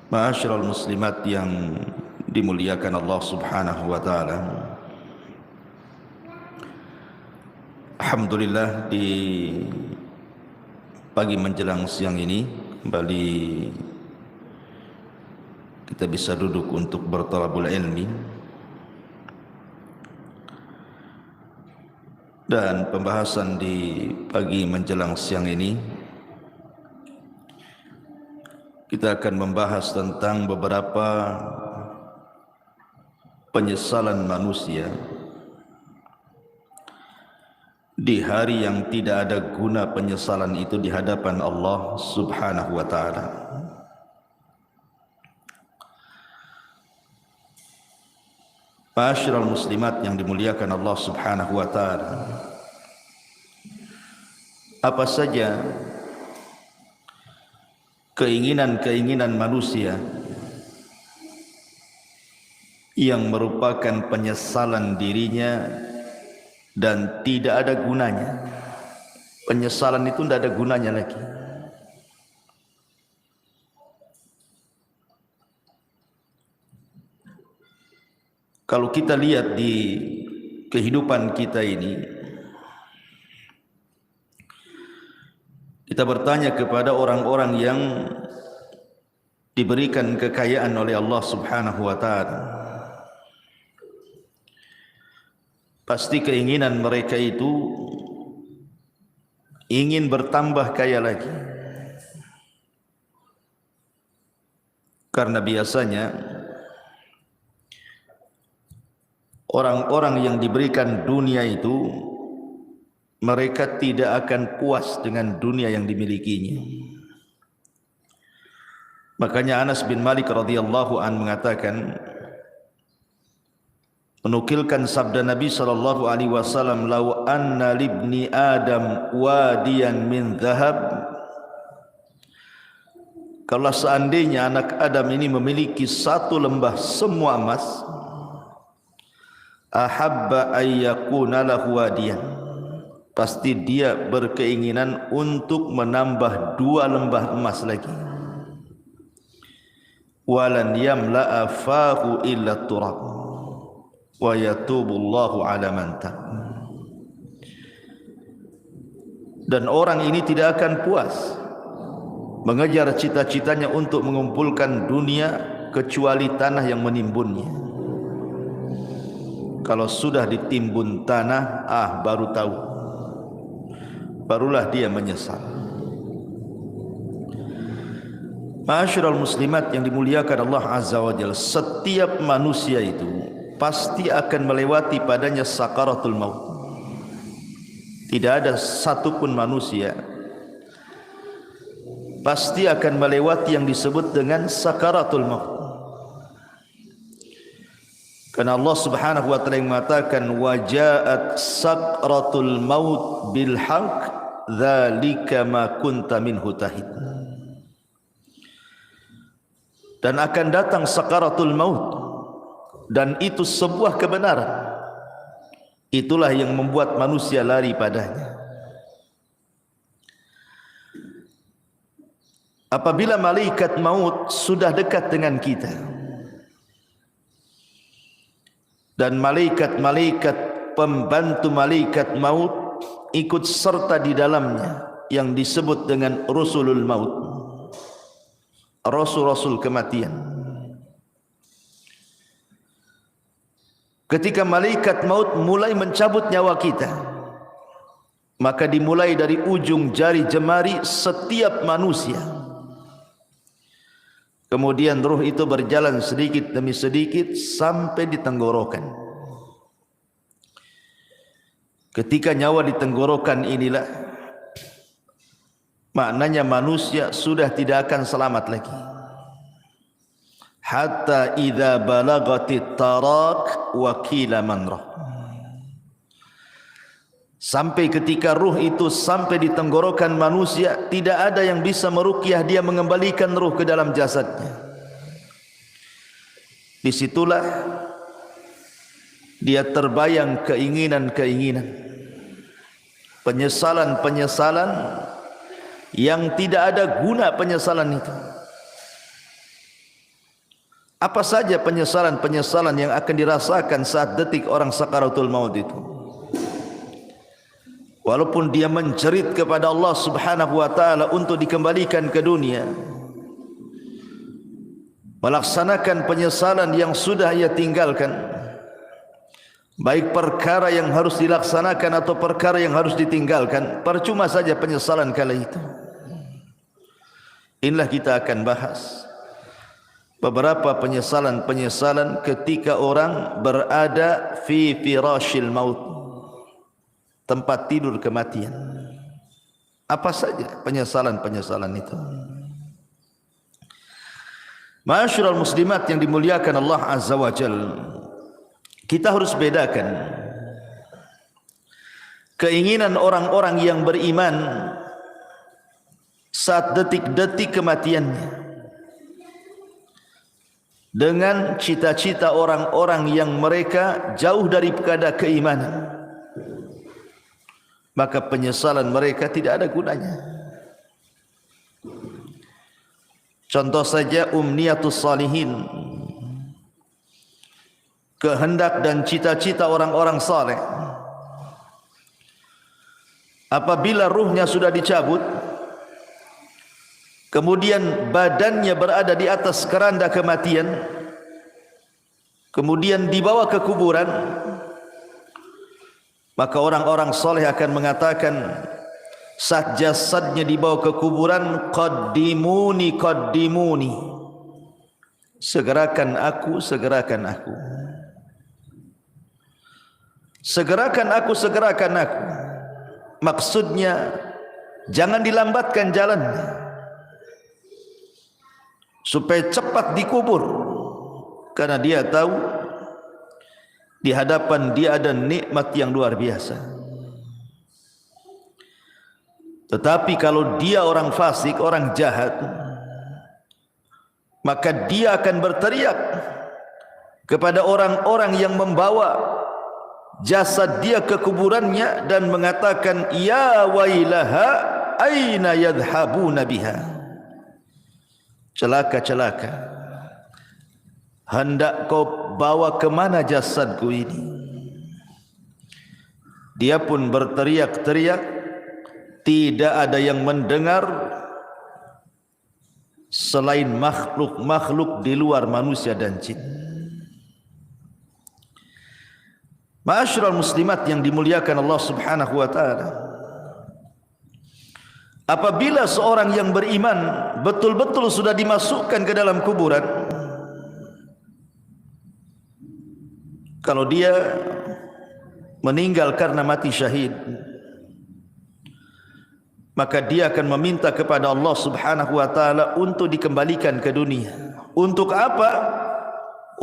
Ma'asyiral muslimat yang dimuliakan Allah Subhanahu wa taala. Alhamdulillah, di pagi menjelang siang ini kembali kita bisa duduk untuk bertalabul ilmi, dan pembahasan di pagi menjelang siang ini kita akan membahas tentang beberapa penyesalan manusia di hari yang tidak ada guna penyesalan itu di hadapan Allah Subhanahu wa taala. Ma'asyiral muslimat yang dimuliakan Allah Subhanahu wa taala, apa saja keinginan-keinginan manusia yang merupakan penyesalan dirinya dan tidak ada gunanya. Penyesalan itu tidak ada gunanya lagi. Kalau kita lihat di kehidupan kita ini, kita bertanya kepada orang-orang yang diberikan kekayaan oleh Allah Subhanahu wa taala, pasti keinginan mereka itu ingin bertambah kaya lagi. Karena biasanya orang-orang yang diberikan dunia itu, mereka tidak akan puas dengan dunia yang dimilikinya. Makanya Anas bin Malik radhiyallahu an mengatakan, menukilkan sabda Nabi sallallahu alaihi wasallam, "Lau anna libni Adam wadiyan min dhahab." Kalau seandainya anak Adam ini memiliki satu lembah semua emas, ahabba ayyakuna lahu wadiyan, pasti dia berkeinginan untuk menambah 2 lembah emas lagi. Walan yamla'a fahu illa turab wa yatubullahu ala man tab. Dan orang ini tidak akan puas mengejar cita-citanya untuk mengumpulkan dunia kecuali tanah yang menimbunnya. Kalau sudah ditimbun tanah, baru tahu, barulah dia menyesal. Ma'asyiral muslimat yang dimuliakan Allah Azza wa Jalla, setiap manusia itu pasti akan melewati padanya sakaratul maut. Tidak ada satupun manusia pasti akan melewati yang disebut dengan sakaratul maut. Karena Allah Subhanahu wa taala mengatakan, wajaat sakratul maut bil haqq dzalika ma kunta minhu tahid. Dan akan datang sakaratul maut, dan itu sebuah kebenaran. Itulah yang membuat manusia lari padanya. Apabila malaikat maut sudah dekat dengan kita, dan malaikat-malaikat pembantu malaikat maut ikut serta di dalamnya, yang disebut dengan rusulul maut, rasul-rasul kematian. Ketika malaikat maut mulai mencabut nyawa kita, maka dimulai dari ujung jari jemari setiap manusia. Kemudian ruh itu berjalan sedikit demi sedikit sampai di tenggorokan. Ketika nyawa di tenggorokan inilah, maknanya manusia sudah tidak akan selamat lagi. Hatta idza balagatit tarak wa qila man rah. Sampai ketika ruh itu sampai di tenggorokan manusia, tidak ada yang bisa meruqyah dia, mengembalikan ruh ke dalam jasadnya. Disitulah dia terbayang keinginan-keinginan, penyesalan-penyesalan yang tidak ada guna penyesalan itu. Apa saja penyesalan-penyesalan yang akan dirasakan saat detik orang sakaratul maut itu. Walaupun dia menjerit kepada Allah Subhanahu wa taala untuk dikembalikan ke dunia, melaksanakan penyesalan yang sudah ia tinggalkan, baik perkara yang harus dilaksanakan atau perkara yang harus ditinggalkan, percuma saja penyesalan kala itu. Inilah kita akan bahas beberapa penyesalan-penyesalan ketika orang berada fi firashil maut, tempat tidur kematian. Apa saja penyesalan-penyesalan itu? Ma'asyiral muslimat yang dimuliakan Allah Azza wa Jalla, kita harus bedakan keinginan orang-orang yang beriman saat detik-detik kematiannya dengan cita-cita orang-orang yang mereka jauh daripada keimanan. Maka penyesalan mereka tidak ada gunanya. Contoh saja umniyatus salihin, kehendak dan cita-cita orang-orang saleh. Apabila ruhnya sudah dicabut, kemudian badannya berada di atas keranda kematian, kemudian dibawa ke kuburan, maka orang-orang soleh akan mengatakan saat jasadnya dibawa ke kuburan, qaddimuni qaddimuni, segerakan aku, segerakan aku, segerakan aku, segerakan aku. Maksudnya jangan dilambatkan jalannya supaya cepat dikubur, karena dia tahu di hadapan dia ada nikmat yang luar biasa. Tetapi kalau dia orang fasik, orang jahat, maka dia akan berteriak kepada orang-orang yang membawa jasad dia ke kuburannya dan mengatakan, ya wailaha aina yadhhabuna biha, celaka, celaka, hendak kau bawa kemana jasadku ini? Dia pun berteriak-teriak, tidak ada yang mendengar selain makhluk-makhluk di luar manusia dan jin. Ma'asyiral muslimat yang dimuliakan Allah Subhanahu wa taala, apabila seorang yang beriman betul-betul sudah dimasukkan ke dalam kuburan, kalau dia meninggal karena mati syahid, maka dia akan meminta kepada Allah Subhanahu wa taala untuk dikembalikan ke dunia. Untuk apa?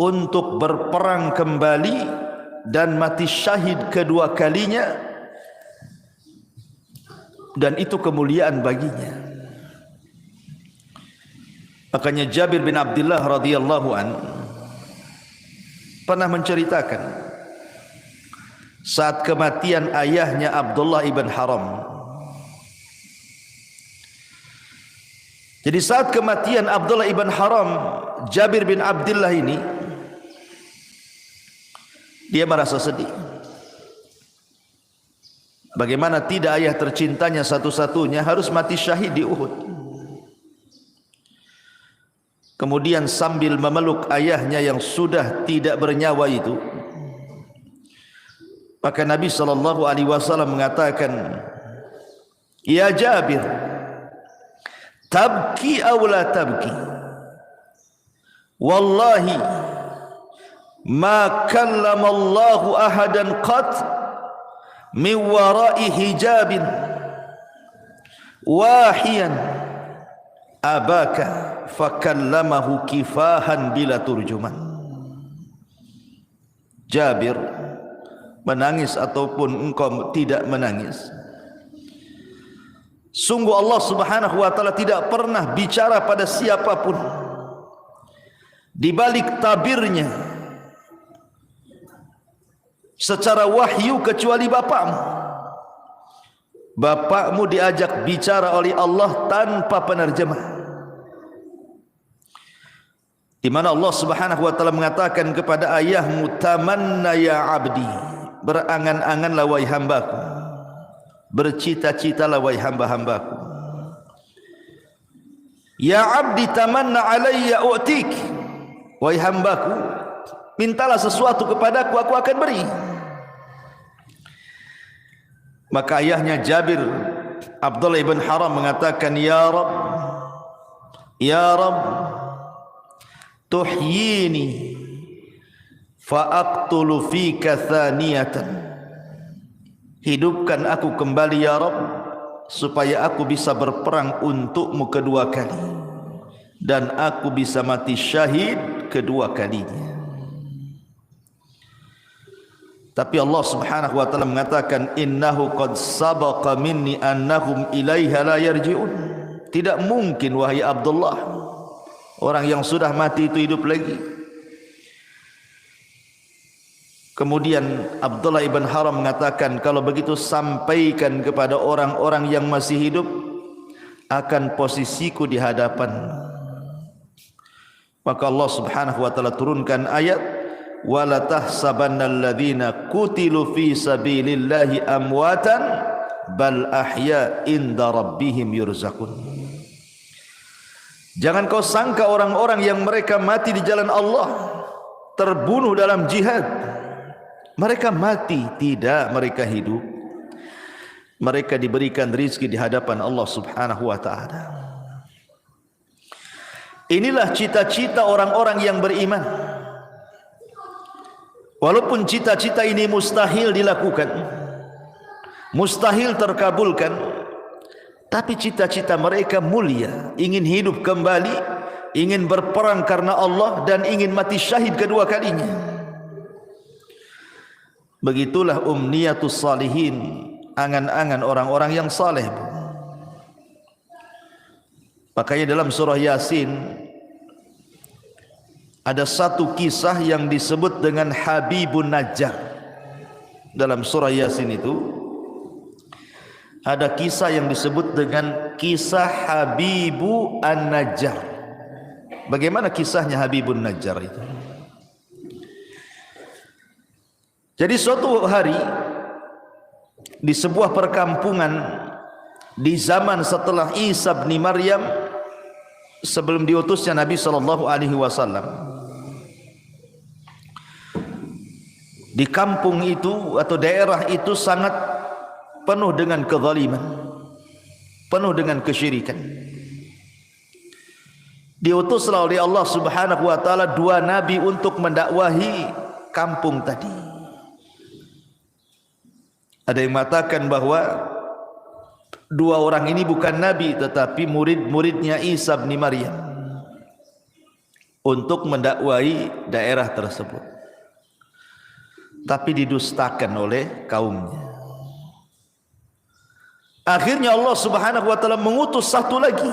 Untuk berperang kembali dan mati syahid kedua kalinya, dan itu kemuliaan baginya. Makanya Jabir bin Abdullah radhiyallahu an pernah menceritakan saat kematian ayahnya Abdullah ibn Haram. Jadi saat kematian Abdullah ibn Haram, Jabir bin Abdullah ini dia merasa sedih. Bagaimana tidak ayah tercintanya satu-satunya harus mati syahid di Uhud. Kemudian sambil memeluk ayahnya yang sudah tidak bernyawa itu, maka Nabi SAW mengatakan, ya Jabir, tabki aw la tabki, wallahi ma kallama Allahu ahadan qat min wara'i hijabin wahiyan abaka fakallamahu kifahan bila turjuman. Jabir, menangis ataupun engkau tidak menangis, sungguh Allah Subhanahu wa taala tidak pernah bicara pada siapapun di balik tabirnya secara wahyu kecuali bapakmu. Bapakmu diajak bicara oleh Allah tanpa penerjemah. di mana Allah Subhanahu wa taala mengatakan kepada ayahmu, tamanna ya abdi, berangan-anganlah wahai hambaku, bercita-citalah wahai hamba-hambaku. Ya abdi tamanna alayya u'tik, wahai hambaku, mintalah sesuatu kepadaku, aku akan beri. Maka ayahnya Jabir Abdullah ibn Haram mengatakan, ya Rabb, tuhyini fa'aqtulu fika thaniyatan, hidupkan aku kembali ya Rabb, supaya aku bisa berperang untukmu kedua kali, dan aku bisa mati syahid kedua kalinya. Tapi Allah Subhanahu wa taala mengatakan, innahu qad sabaqa minni annahum ilaiha la yarji'un. Tidak mungkin wahai Abdullah, orang yang sudah mati itu hidup lagi. Kemudian Abdullah ibn Haram mengatakan, kalau begitu sampaikan kepada orang-orang yang masih hidup akan posisiku di hadapan. Maka Allah Subhanahu wa taala turunkan ayat, wala tahsabannal ladzina qutilu fi sabilillahi amwatan bal ahya inda rabbihim yurzaqun. Jangan kau sangka orang-orang yang mereka mati di jalan Allah, terbunuh dalam jihad, mereka mati. Tidak, mereka hidup. Mereka diberikan rizki di hadapan Allah Subhanahu wa ta'ala. Inilah cita-cita orang-orang yang beriman. Walaupun cita-cita ini mustahil dilakukan, mustahil terkabulkan, tapi cita-cita mereka mulia. Ingin hidup kembali, ingin berperang karena Allah, dan ingin mati syahid kedua kalinya. Begitulah umniyatus salihin, angan-angan orang-orang yang saleh. Makanya dalam surah Yasin ada satu kisah yang disebut dengan Habibun Najjar. Dalam surah Yasin itu ada kisah yang disebut dengan kisah Habibu An-Najjar. Bagaimana kisahnya Habibun Najjar itu? Jadi suatu hari di sebuah perkampungan di zaman setelah Isa bin Maryam, sebelum diutusnya Nabi SAW, di kampung itu atau daerah itu sangat penuh dengan kezaliman, penuh dengan kesyirikan. Diutuslah oleh Allah Subhanahu wa taala dua nabi untuk mendakwahi kampung tadi. Ada yang mengatakan bahwa dua orang ini bukan nabi tetapi murid-muridnya Isa bin Maryam untuk mendakwahi daerah tersebut, tapi didustakan oleh kaumnya. Akhirnya Allah Subhanahu wa taala mengutus satu lagi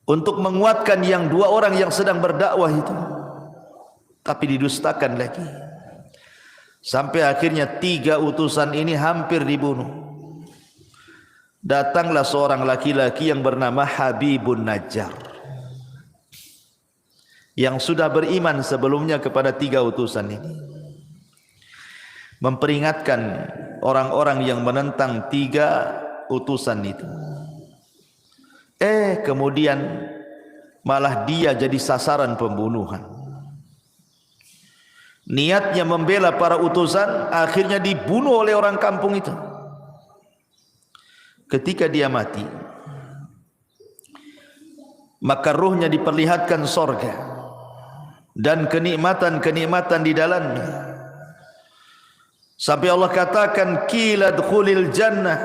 untuk menguatkan yang dua orang yang sedang berdakwah itu, tapi didustakan lagi. Sampai akhirnya tiga utusan ini hampir dibunuh. Datanglah seorang laki-laki yang bernama Habibun Najjar, yang sudah beriman sebelumnya kepada tiga utusan ini, memperingatkan orang-orang yang menentang tiga utusan itu. Kemudian malah dia jadi sasaran pembunuhan. Niatnya membela para utusan, akhirnya dibunuh oleh orang kampung itu. Ketika dia mati, maka ruhnya diperlihatkan sorga dan kenikmatan-kenikmatan di dalamnya. Sampai Allah katakan, qila dkhulil jannah,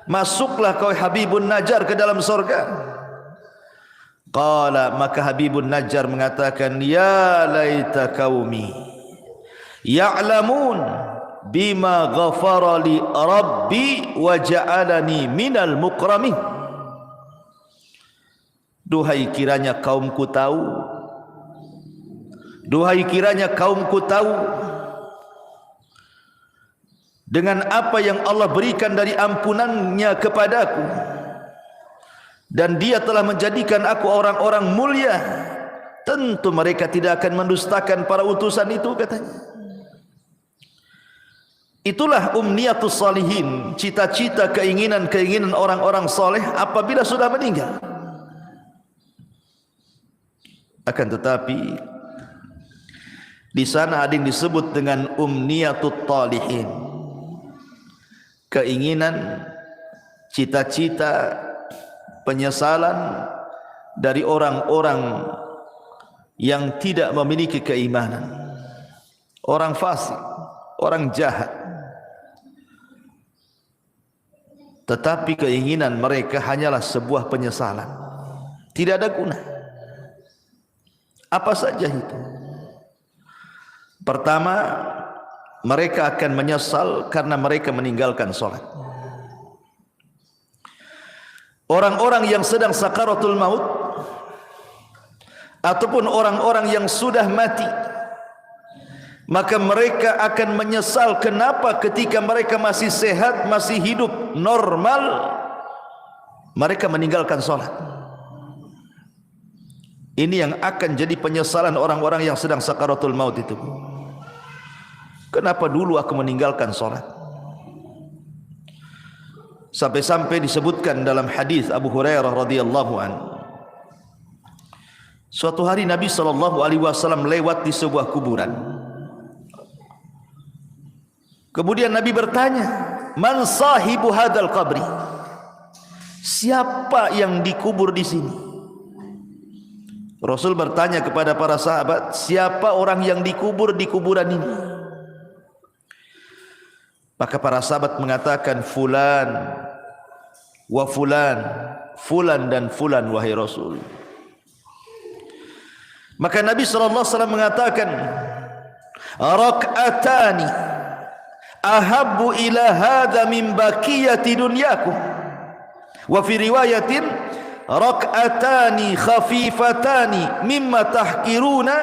masuklah kau Habibun Najjar ke dalam sorga. Qala, maka Habibun Najjar mengatakan, ya laita qaumi ya'lamun bima ghafara li rabbi wa ja'alani minal mukramin. Duhai kiranya kaumku tahu, duhai kiranya kaumku tahu dengan apa yang Allah berikan dari ampunannya kepadaku, dan dia telah menjadikan aku orang-orang mulia, tentu mereka tidak akan mendustakan para utusan itu, katanya. Itulah umniyatus salihin, cita-cita, keinginan-keinginan orang-orang soleh apabila sudah meninggal. Akan tetapi di sana ada yang disebut dengan umniyatut talihin, keinginan, cita-cita, penyesalan dari orang-orang yang tidak memiliki keimanan, orang fasik, orang jahat. Tetapi keinginan mereka hanyalah sebuah penyesalan, tidak ada guna. Apa saja itu? Pertama, mereka akan menyesal karena mereka meninggalkan sholat. Orang-orang yang sedang sakaratul maut ataupun orang-orang yang sudah mati, maka mereka akan menyesal kenapa ketika mereka masih sehat, masih hidup normal, mereka meninggalkan sholat. Ini yang akan jadi penyesalan orang-orang yang sedang sakaratul maut itu. Kenapa dulu aku meninggalkan sholat? Sampai-sampai disebutkan dalam hadis Abu Hurairah radhiyallahu anhu, suatu hari Nabi SAW lewat di sebuah kuburan. Kemudian Nabi bertanya, "Man sahibu hadal qabri?" Siapa yang dikubur di sini? Rasul bertanya kepada para sahabat, siapa orang yang dikubur di kuburan ini? Maka para sahabat mengatakan, fulan wa fulan, fulan dan fulan wahai Rasul. Maka Nabi SAW mengatakan, rak'atani ahabbu ila hadha min baqiyati dunyakum. Wa fi riwayatin rak'atani khafifatani mimma tahkiruna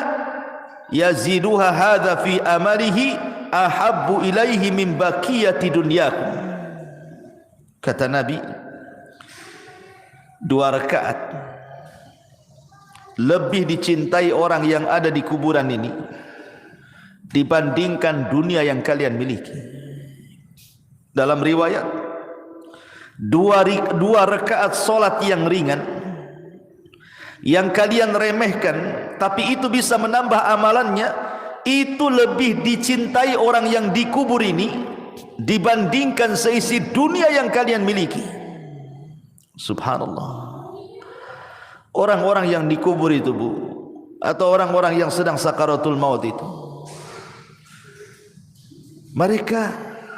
yaziduha hadha fi amalihi ahabbu ilaihi min baqiyati dunyakum. Kata Nabi, 2 rakaat lebih dicintai orang yang ada di kuburan ini dibandingkan dunia yang kalian miliki. Dalam riwayat, 2 rakaat solat yang ringan yang kalian remehkan, tapi itu bisa menambah amalannya, itu lebih dicintai orang yang dikubur ini dibandingkan seisi dunia yang kalian miliki. Subhanallah. Orang-orang yang dikubur itu, Bu, atau orang-orang yang sedang sakaratul maut itu, mereka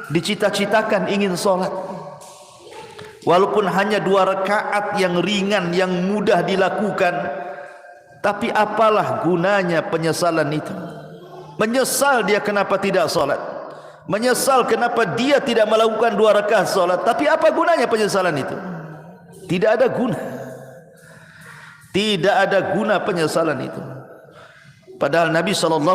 dicita-citakan ingin sholat, walaupun hanya 2 rakaat yang ringan, yang mudah dilakukan. Tapi apalah gunanya penyesalan itu? Menyesal dia kenapa tidak sholat, menyesal kenapa dia tidak melakukan 2 rakaat sholat. Tapi apa gunanya penyesalan itu? Tidak ada guna. Tidak ada guna penyesalan itu. Padahal Nabi SAW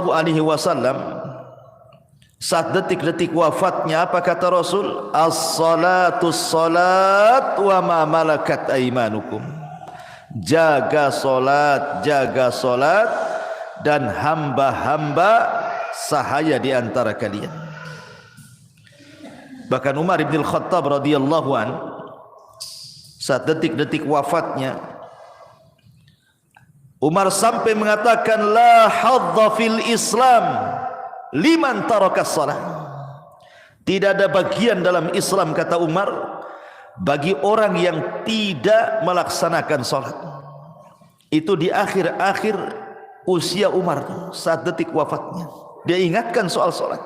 saat detik-detik wafatnya, apa kata Rasul? As-salatu salat wa ma malakat aimanukum. Jaga salat dan hamba-hamba sahaya di antara kalian. Bahkan Umar bin Khattab radhiyallahu an, saat detik-detik wafatnya, Umar sampai mengatakan, la hadza fil Islam liman taraka shalah. Tidak ada bagian dalam Islam, kata Umar, bagi orang yang tidak melaksanakan salat. Itu di akhir-akhir usia Umar, saat detik wafatnya, dia ingatkan soal salat.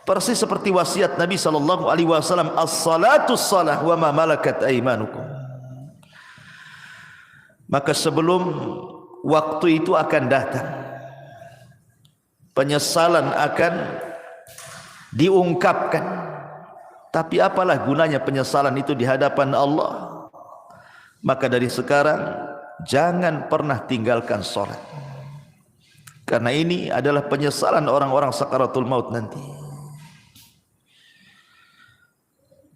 Persis seperti wasiat Nabi SAW, as-salatus salah wa ma malakat aimanukum. Maka sebelum waktu itu akan datang, penyesalan akan diungkapkan. Tapi apalah gunanya penyesalan itu di hadapan Allah? Maka dari sekarang jangan pernah tinggalkan sholat, karena ini adalah penyesalan orang-orang sakaratul maut nanti.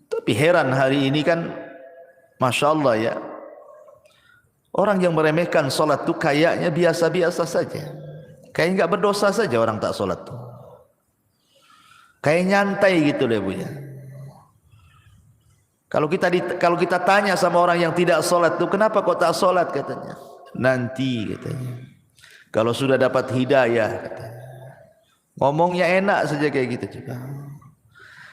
Tapi heran hari ini kan, Masya Allah ya, Orang yang meremehkan solat itu kayaknya biasa-biasa saja, kayak nggak berdosa saja orang tak solat tuh, kayak nyantai gitu deh Bu ya. Kalau kita tanya sama orang yang tidak solat tuh, kenapa kok tak solat, katanya, nanti katanya kalau sudah dapat hidayah, katanya. Ngomongnya enak saja kayak gitu juga.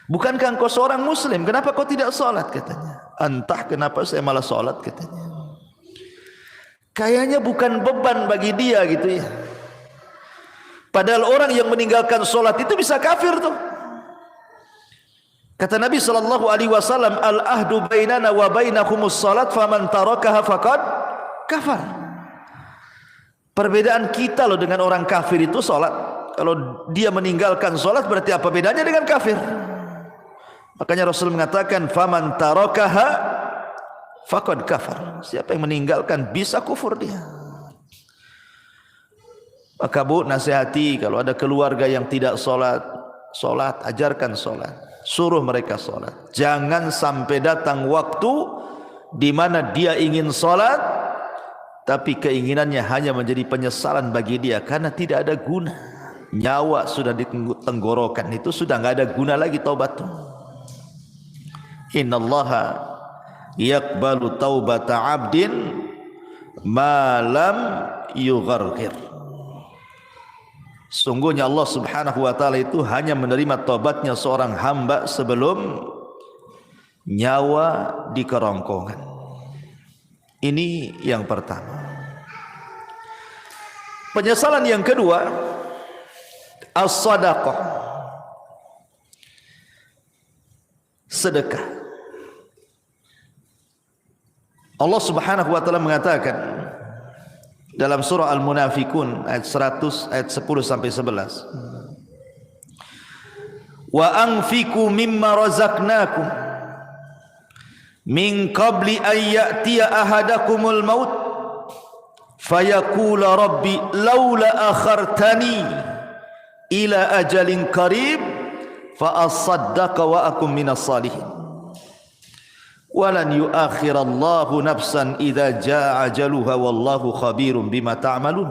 Bukankah engkau seorang muslim, kenapa kau tidak solat, katanya. Entah kenapa saya malah solat, katanya. Kayaknya bukan beban bagi dia gitu ya. Padahal orang yang meninggalkan solat itu bisa kafir tuh. Kata Nabi SAW, al-ahdu bainana wa bainakumus salat, faman tarakaha faqad kafar. Perbedaan kita loh dengan orang kafir itu solat. Kalau dia meninggalkan solat, berarti apa bedanya dengan kafir? Makanya Rasul mengatakan, faman tarakaha faqad kafar. Siapa yang meninggalkan bisa kufur dia. Maka Bu, nasihati kalau ada keluarga yang tidak solat, ajarkan solat, suruh mereka solat. Jangan sampai datang waktu di mana dia ingin solat, tapi keinginannya hanya menjadi penyesalan bagi dia karena tidak ada guna. Nyawa sudah di tenggorokan, itu sudah nggak ada guna lagi taubat. Innallaha yaqbalu taubata 'abdin ma lam yugharghir. Sungguhnya Allah Subhanahu wa taala itu hanya menerima taubatnya seorang hamba sebelum nyawa di kerongkongan. Ini yang pertama. Penyesalan yang kedua, as-sadaqah, sedekah. Allah Subhanahu wa taala mengatakan dalam surah Al-Munafikun ayat 100, ayat 10 sampai 11. Wa anfiqu mimma razaqnakum min qabli an ya'tiya ahadakumul maut fayaqula rabbi laula akhartani ila ajalin qarib fa asaddaqa wa akum minas salihin. Walan yuakhirallahu nafsan idza jaa ajaluha wallahu khabirum bima ta'malun.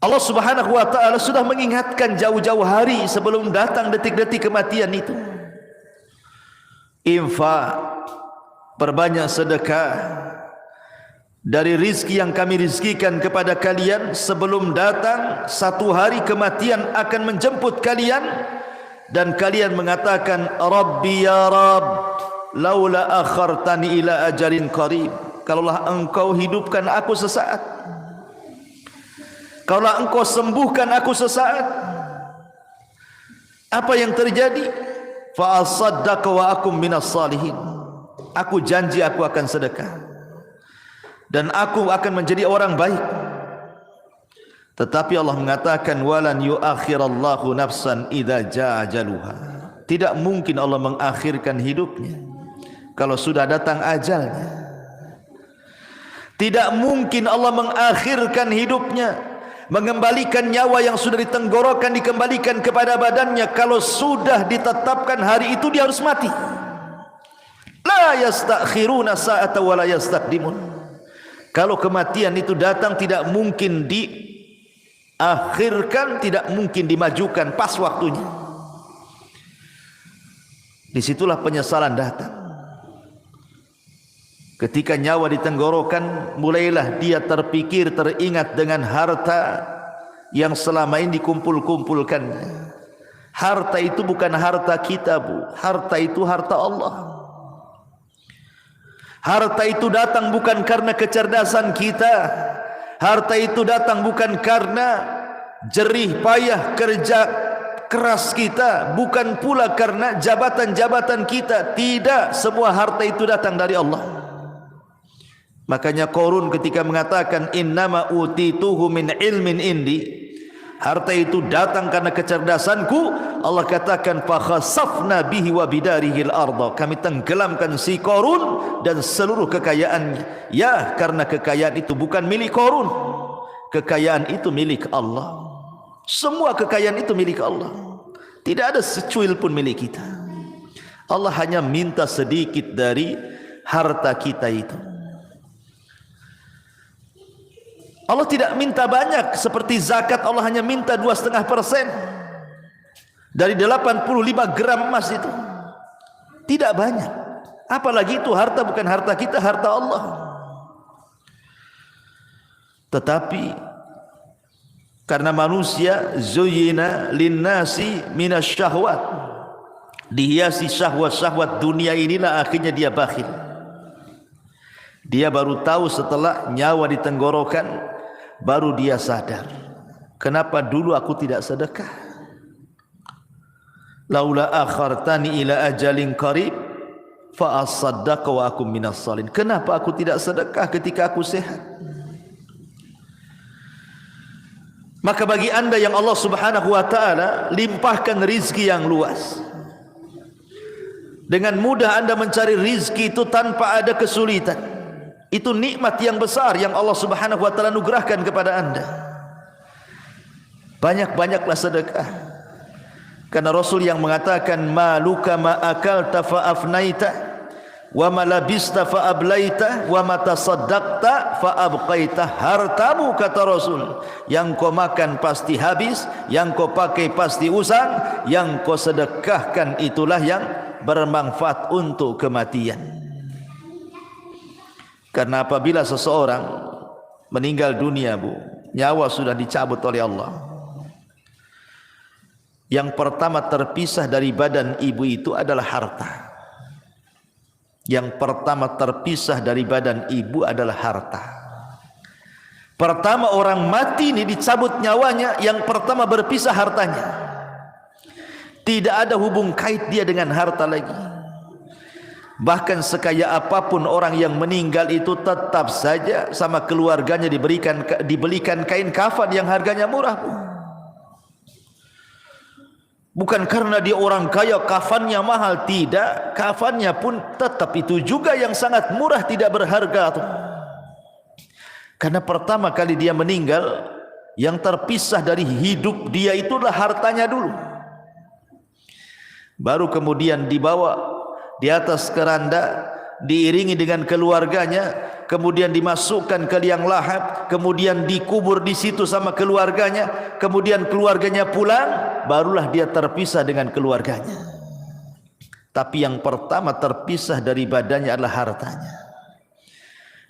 Allah Subhanahu wa taala sudah mengingatkan jauh-jauh hari sebelum datang detik-detik kematian itu. Infak, perbanyak sedekah dari rizki yang kami rizkikan kepada kalian sebelum datang satu hari kematian akan menjemput kalian. Dan kalian mengatakan, Rabbi ya Rabb, laula akhartani ila ajalin qarib. Kalaulah engkau hidupkan aku sesaat, kalaulah engkau sembuhkan aku sesaat, apa yang terjadi? Fa asaddaqa wa akum minas salihin. Aku janji aku akan sedekah dan aku akan menjadi orang baik. Tetapi Allah mengatakan walan yuakhirallahu nafsan idza jaa ajaluha. Tidak mungkin Allah mengakhirkan hidupnya kalau sudah datang ajalnya. Tidak mungkin Allah mengakhirkan hidupnya, mengembalikan nyawa yang sudah ditenggorokan dikembalikan kepada badannya kalau sudah ditetapkan hari itu dia harus mati. La yastakhiruna sa'ata wa la yastaqdimun. Kalau kematian itu datang tidak mungkin diakhirkan, tidak mungkin dimajukan pas waktunya. Disitulah penyesalan datang. Ketika nyawa ditenggorokan, mulailah dia terpikir, teringat dengan harta yang selama ini dikumpul-kumpulkannya. Harta itu bukan harta kita, Bu. Harta itu harta Allah. Harta itu datang bukan karena kecerdasan kita. Harta itu datang bukan karena jerih payah kerja keras kita, bukan pula karena jabatan-jabatan kita. Tidak, semua harta itu datang dari Allah. Makanya Qarun ketika mengatakan innama utituhu min ilmin indi, harta itu datang karena kecerdasanku. Allah katakan fa khasafna bihi wa bidarihil arda, kami tenggelamkan si Qarun dan seluruh kekayaannya. Ya, karena kekayaan itu bukan milik Qarun, kekayaan itu milik Allah. Semua kekayaan itu milik Allah. Tidak ada secuil pun milik kita. Allah hanya minta sedikit dari harta kita itu. Allah tidak minta banyak seperti zakat. Allah hanya minta 2,5% dari 85 gram emas itu. Tidak banyak. Apalagi itu harta bukan harta kita, harta Allah. Tetapi karena manusia zuyyina linnasi minasyahwat, dihiasi syahwat-syahwat dunia inilah, akhirnya dia bakhil. Dia baru tahu setelah nyawa di tenggorokan, baru dia sadar, kenapa dulu aku tidak sedekah? Laula akhartani ila ajalin qarib fa asaddaqa wa akum minas salihin. Kenapa aku tidak sedekah ketika aku sehat? Maka bagi anda yang Allah subhanahu wa ta'ala limpahkan rizki yang luas, dengan mudah anda mencari rizki itu tanpa ada kesulitan. Itu nikmat yang besar yang Allah subhanahu wa ta'ala anugerahkan kepada anda. Banyak-banyaklah sedekah. Karena Rasul yang mengatakan, maluka ma akalta fa afnaita wa ma labista fa ablaita wa ma tasaddaqta fa abqaita. Hartamu, kata Rasul, yang kau makan pasti habis, yang kau pakai pasti usang, yang kau sedekahkan itulah yang bermanfaat untuk kematian. Karena apabila seseorang meninggal dunia, Bu, nyawa sudah dicabut oleh Allah. Yang pertama terpisah dari badan ibu itu adalah harta. Yang pertama terpisah dari badan ibu adalah harta. Pertama orang mati ini dicabut nyawanya, yang pertama berpisah hartanya. Tidak ada hubung kait dia dengan harta lagi. Bahkan sekaya apapun orang yang meninggal itu tetap saja sama keluarganya dibelikan kain kafan yang harganya murah, Bu. Bukan karena dia orang kaya kafannya mahal, tidak. Kafannya pun tetap itu juga yang sangat murah, tidak berharga tuh. Karena pertama kali dia meninggal, yang terpisah dari hidup dia itulah hartanya dulu. Baru kemudian dibawa di atas keranda, diiringi dengan keluarganya, kemudian dimasukkan ke liang lahat, kemudian dikubur di situ sama keluarganya, kemudian keluarganya pulang, barulah dia terpisah dengan keluarganya. Tapi yang pertama terpisah dari badannya adalah hartanya.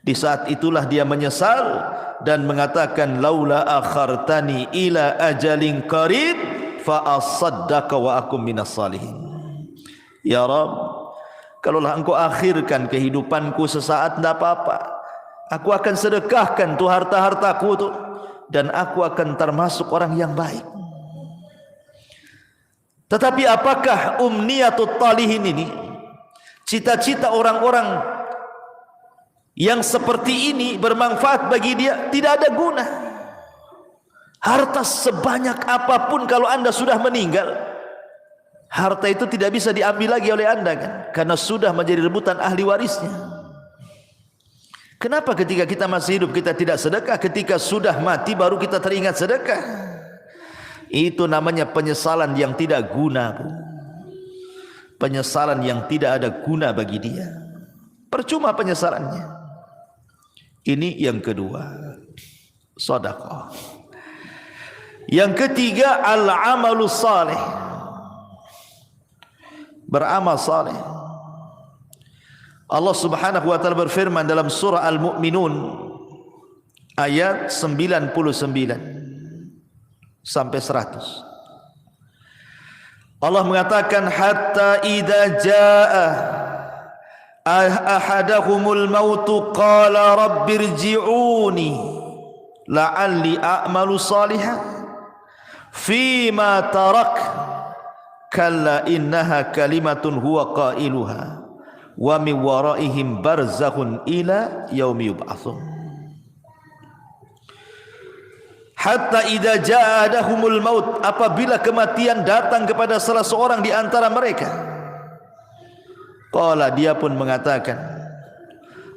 Di saat itulah dia menyesal dan mengatakan, laula akhartani ila ajalin qarib fa asaddaqa wa akum minas salihin. Ya Rabb, kalaulah engkau akhirkan kehidupanku sesaat, tidak apa-apa. Aku akan sedekahkan tuh harta-hartaku tuh, dan aku akan termasuk orang yang baik. Tetapi apakah umniyatut talihin ini, cita-cita orang-orang yang seperti ini bermanfaat bagi dia? Tidak ada guna. Harta sebanyak apapun kalau anda sudah meninggal, harta itu tidak bisa diambil lagi oleh anda, kan? Karena sudah menjadi rebutan ahli warisnya. Kenapa ketika kita masih hidup kita tidak sedekah? Ketika sudah mati baru kita teringat sedekah. Itu namanya penyesalan yang tidak guna, Bu. Penyesalan yang tidak ada guna bagi dia. Percuma penyesalannya. Ini yang kedua, sedekah. Yang ketiga, al-amalu salih. Beramal saleh. Allah subhanahu wa ta'ala berfirman dalam surah Al-Mu'minun ayat 99 sampai 100. Allah mengatakan, hatta idza jaa ahadahumul mautu qala rabbirji'uni la'alli a'malu salihan fima tarak kalla innaha kalimatun huwa qailuha wa min waraihim barzakhun ila yaumi yub'atsun. Hatta idza ja'adahumul maut, apabila kematian datang kepada salah seorang di antara mereka, qala, dia pun mengatakan,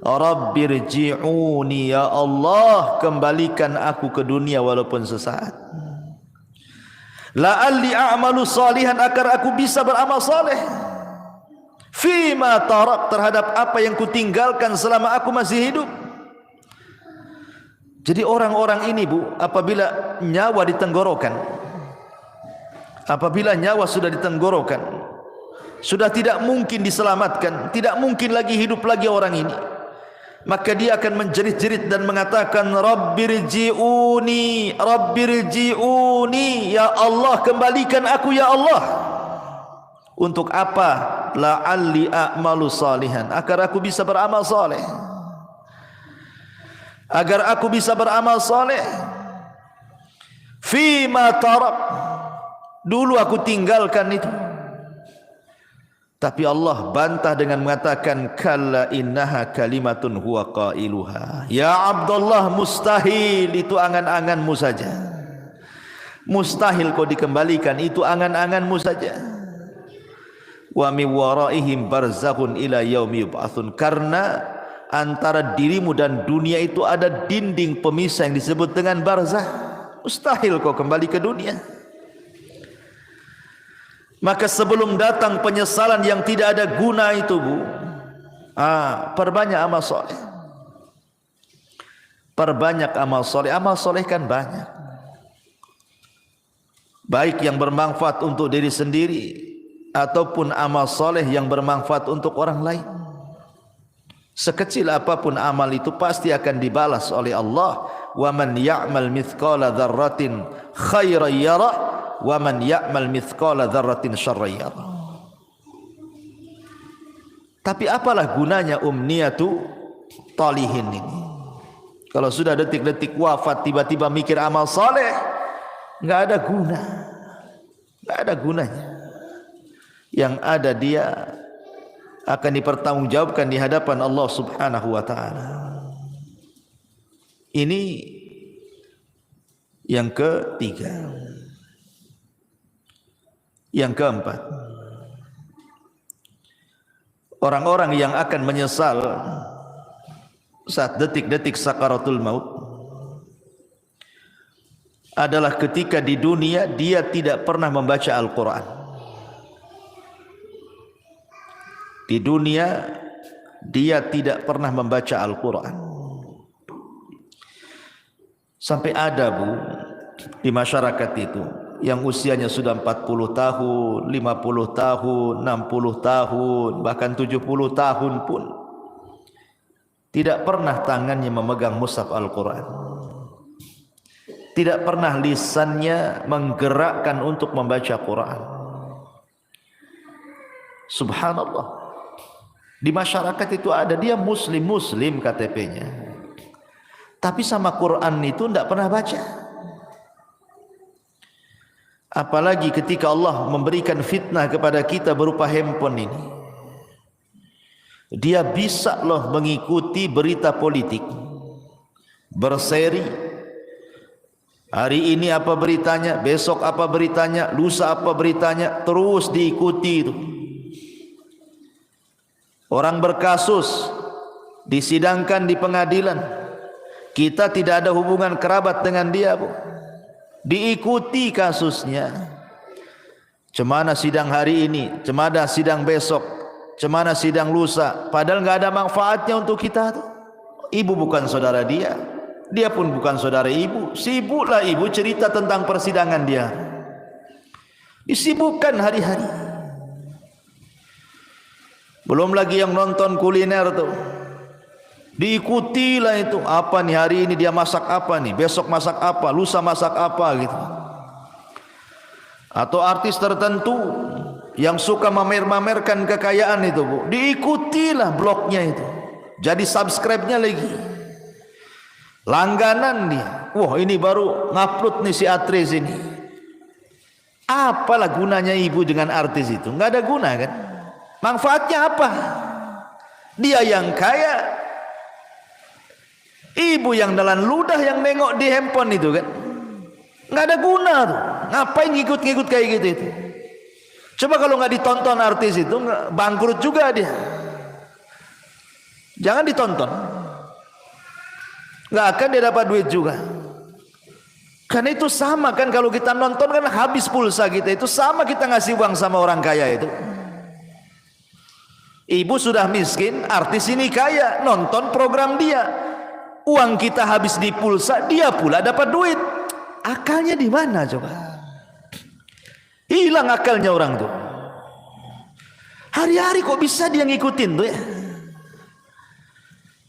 rabbirji'uni, ya Allah, kembalikan aku ke dunia walaupun sesaat, la'alli a'malu salihan, agar aku bisa beramal saleh, Fima tarak, terhadap apa yang kutinggalkan selama aku masih hidup. Jadi orang-orang ini Bu, apabila nyawa di tenggorokan, apabila nyawa sudah di tenggorokan, sudah tidak mungkin diselamatkan, tidak mungkin lagi hidup lagi orang ini, maka dia akan menjerit-jerit dan mengatakan, Rabbirji'uni, Rabbirji'uni, ya Allah kembalikan aku ya Allah. Untuk apa? La'alli a'malu salihan, agar aku bisa beramal saleh, agar aku bisa beramal saleh. Fima tarak, dulu aku tinggalkan itu. Tapi Allah bantah dengan mengatakan, kalla innaha kalimatun huwa qailuha. Ya Abdullah, mustahil, itu angan-anganmu saja. Mustahil kau dikembalikan, itu angan-anganmu saja. Wa min waraihim barzakhun ila yaumi yub'atsun, karena antara dirimu dan dunia itu ada dinding pemisah yang disebut dengan barzah. Mustahil kau kembali ke dunia. Maka sebelum datang penyesalan yang tidak ada guna itu Bu, perbanyak amal soleh. Perbanyak amal soleh. Amal soleh kan banyak, baik yang bermanfaat untuk diri sendiri ataupun amal soleh yang bermanfaat untuk orang lain. Sekecil apapun amal itu pasti akan dibalas oleh Allah. Wa man ya'mal mithqala dzarratin khairan yarah, wa man ya'mal mithqala dzarratin syarran yarah. Tapi apalah gunanya umniyatu talihin ini? Kalau sudah detik-detik wafat tiba-tiba mikir amal saleh, enggak ada guna. Enggak ada gunanya. Yang ada dia akan dipertanggungjawabkan di hadapan Allah Subhanahu wa taala. Ini yang ketiga. Yang keempat, orang-orang yang akan menyesal saat detik-detik sakaratul maut adalah ketika di dunia dia tidak pernah membaca Al-Quran. Di dunia dia tidak pernah membaca Al-Quran. Sampai ada Bu di masyarakat itu yang usianya sudah 40 tahun, 50 tahun, 60 tahun, bahkan 70 tahun pun tidak pernah tangannya memegang mushaf Al-Quran. Tidak pernah lisannya menggerakkan untuk membaca Quran. Subhanallah. Di masyarakat itu ada, dia muslim KTP-nya, tapi sama Quran itu tidak pernah baca. Apalagi ketika Allah memberikan fitnah kepada kita berupa handphone ini, dia bisa loh mengikuti berita politik, berseri. Hari ini apa beritanya, besok apa beritanya, lusa apa beritanya, terus diikuti itu. Orang berkasus disidangkan di pengadilan, kita tidak ada hubungan kerabat dengan dia Bu, diikuti kasusnya. Cemana sidang hari ini, cemana sidang besok, cemana sidang lusa, padahal nggak ada manfaatnya untuk kita tuh. Ibu bukan saudara dia, dia pun bukan saudara ibu. Sibuklah ibu cerita tentang persidangan dia, disibukkan hari-hari. Belum lagi yang nonton kuliner tuh, diikutilah itu. Apa nih hari ini dia masak apa nih, besok masak apa, lusa masak apa gitu. Atau artis tertentu yang suka mamer-mamerkan kekayaan itu Bu, diikutilah blognya itu, jadi subscribe-nya lagi, langganan dia. Wah ini baru ngupload nih si aktris ini. Apalah gunanya ibu dengan artis itu? Nggak ada guna kan? Manfaatnya apa? Dia yang kaya, ibu yang dalam ludah yang nengok di handphone itu kan, nggak ada guna tuh. Ngapain ngikut-ngikut kayak gitu itu? Coba kalau nggak ditonton artis itu, bangkrut juga dia. Jangan ditonton, nggak akan dia dapat duit juga. Karena itu sama kan, kalau kita nonton kan habis pulsa kita, itu sama kita ngasih uang sama orang kaya itu. Ibu sudah miskin, artis ini kaya, nonton program dia. Uang kita habis di pulsa, dia pula dapat duit. Akalnya di mana coba? Hilang akalnya orang tuh. Hari-hari kok bisa dia ngikutin tuh ya?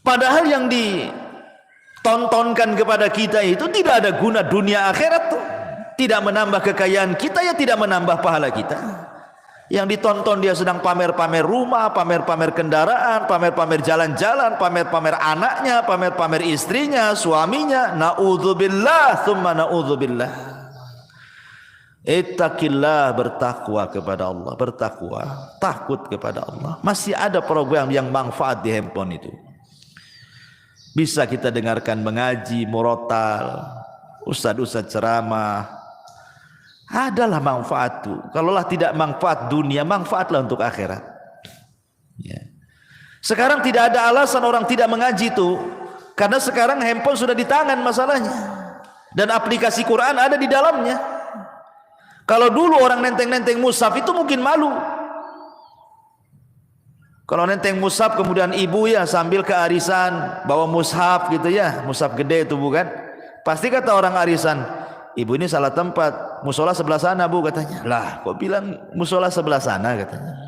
Padahal yang ditontonkan kepada kita itu tidak ada guna dunia akhirat tuh. Tidak menambah kekayaan kita, ya tidak menambah pahala kita. Yang ditonton dia sedang pamer-pamer rumah, pamer-pamer kendaraan, pamer-pamer jalan-jalan, pamer-pamer anaknya, pamer-pamer istrinya, suaminya. Na'udzubillah, thumma na'udzubillah. Ittaqillah, bertakwa kepada Allah, bertakwa, takut kepada Allah. Masih ada program yang manfaat di handphone itu. Bisa kita dengarkan mengaji, murotal, ustadz-ustadz ceramah. Adalah manfaat itu. Kalaulah tidak manfaat dunia, manfaatlah untuk akhirat. Ya. Sekarang tidak ada alasan orang tidak mengaji itu, karena sekarang handphone sudah di tangan masalahnya, dan aplikasi Quran ada di dalamnya. Kalau dulu orang nenteng-nenteng mushaf itu mungkin malu. Kalau nenteng mushaf kemudian ibu ya sambil ke arisan bawa mushaf gitu ya, mushaf gede itu bukan? Pasti kata orang arisan, ibu ini salah tempat, musola sebelah sana bu katanya. Lah kok bilang musola sebelah sana katanya?